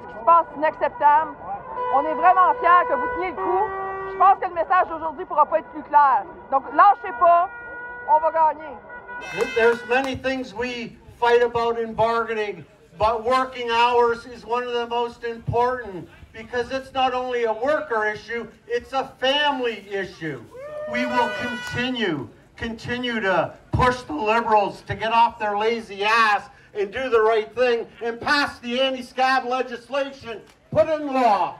Ce qui se passe est inacceptable. On est vraiment fiers que vous teniez le coup. Je pense que le message d'aujourd'hui ne pourra pas être plus clair. Donc, lâchez pas, on va gagner. There's many things we fight about in bargaining, but working hours is one of the most important because it's not only a worker issue, it's a family issue. We will continue to push the Liberals to get off their lazy ass and do the right thing and pass the anti-scab legislation, put in law.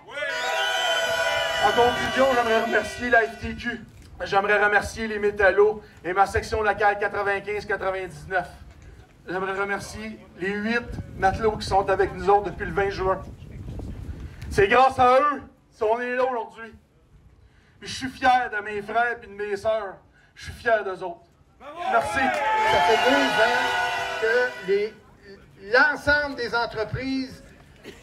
En conclusion, j'aimerais remercier la FTQ, j'aimerais remercier les métallos et ma section locale 95-99. J'aimerais remercier les 8 matelots qui sont avec nous autres depuis le 20 juin. C'est grâce à eux si on est là aujourd'hui. Je suis fier de mes frères et de mes sœurs. Je suis fier d'eux autres. Merci. Ça fait 2 ans que l'ensemble des entreprises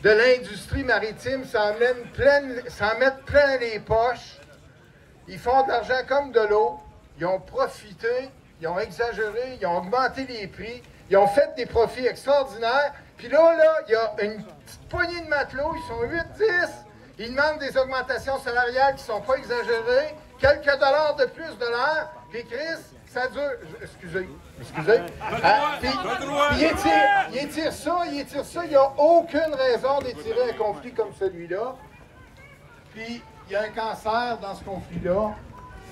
de l'industrie maritime s'en mettent plein les poches. Ils font de l'argent comme de l'eau. Ils ont profité, ils ont exagéré, ils ont augmenté les prix, ils ont fait des profits extraordinaires. Puis là, il y a une petite poignée de matelots, ils sont 8-10. Ils demandent des augmentations salariales qui ne sont pas exagérées, quelques dollars de plus de l'heure. Puis Chris, ça dure... Excusez. Il étire ça. Il n'y a aucune raison d'étirer un conflit comme celui-là. Puis, il y a un cancer dans ce conflit-là.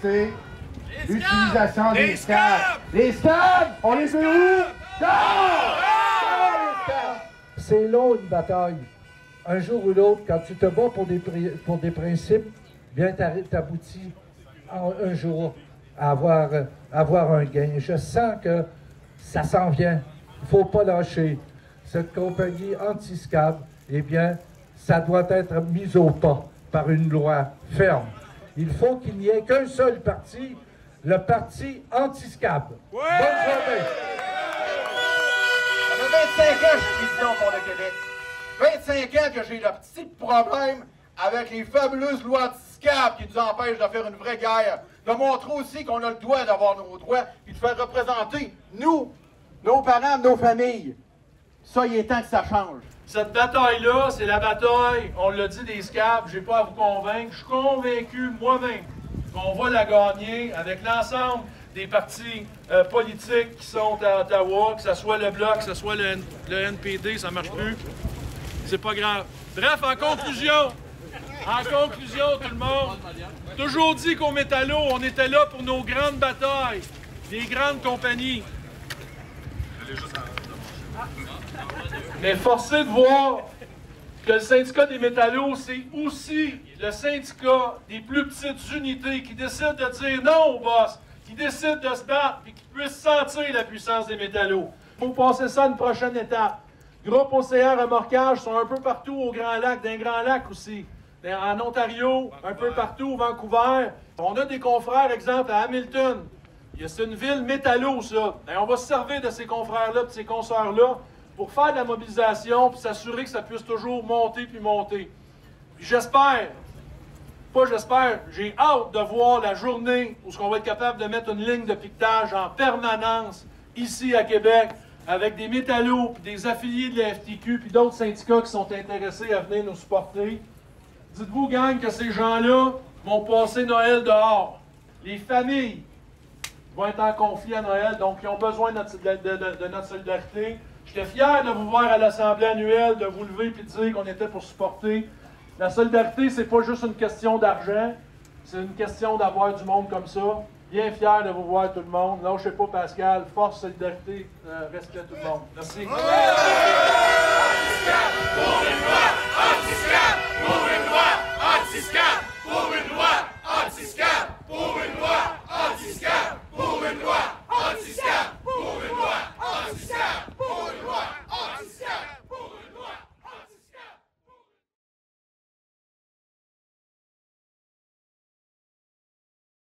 C'est l'utilisation des scabs. Les scabs, on les met où? C'est long une bataille. Un jour ou l'autre, quand tu te bats pour des principes, bien t'aboutis un jour à avoir un gain. Je sens que ça s'en vient. Il ne faut pas lâcher. Cette compagnie anti-scab, eh bien, ça doit être mis au pas par une loi ferme. Il faut qu'il n'y ait qu'un seul parti, le parti anti-scab. Ouais! Bonne journée! Ça fait 25 ans que je suis président pour le Québec. 25 ans que j'ai le petit problème avec les fabuleuses lois anti-scab qui nous empêchent de faire une vraie guerre. De montrer aussi qu'on a le droit d'avoir nos droits et de faire représenter, nous, nos parents, nos familles. Ça, il est temps que ça change. Cette bataille-là, c'est la bataille, on l'a dit, des scabs. Je n'ai pas à vous convaincre. Je suis convaincu moi-même qu'on va la gagner avec l'ensemble des partis politiques qui sont à Ottawa, que ce soit le Bloc, que ce soit le NPD, ça ne marche plus. C'est pas grave. Bref, en conclusion, tout le monde, toujours dit qu'au Métallo, on était là pour nos grandes batailles, les grandes compagnies. Mais forcé de voir que le syndicat des métallos, c'est aussi le syndicat des plus petites unités qui décide de dire non au boss, qui décide de se battre et qui puisse sentir la puissance des métallos. Il faut passer ça à une prochaine étape. Groupe Océan Remorquage sont un peu partout au Grand Lac, d'un Grand Lac aussi. En Ontario, un peu partout, au Vancouver. On a des confrères, exemple, à Hamilton. C'est une ville métallo, ça. Et on va se servir de ces confrères-là, de ces consoeurs-là, pour faire de la mobilisation, puis s'assurer que ça puisse toujours monter puis monter. Puis j'espère, j'ai hâte de voir la journée où on va être capable de mettre une ligne de piquetage en permanence ici à Québec, avec des métallos, puis des affiliés de la FTQ, puis d'autres syndicats qui sont intéressés à venir nous supporter. Dites-vous, gang, que ces gens-là vont passer Noël dehors. Les familles vont être en conflit à Noël, donc ils ont besoin de notre solidarité. J'étais fier de vous voir à l'Assemblée annuelle, de vous lever et de dire qu'on était pour supporter. La solidarité, c'est pas juste une question d'argent, c'est une question d'avoir du monde comme ça. Bien fier de vous voir tout le monde. Lâchez pas Pascal, force, solidarité, respect tout le monde. Merci.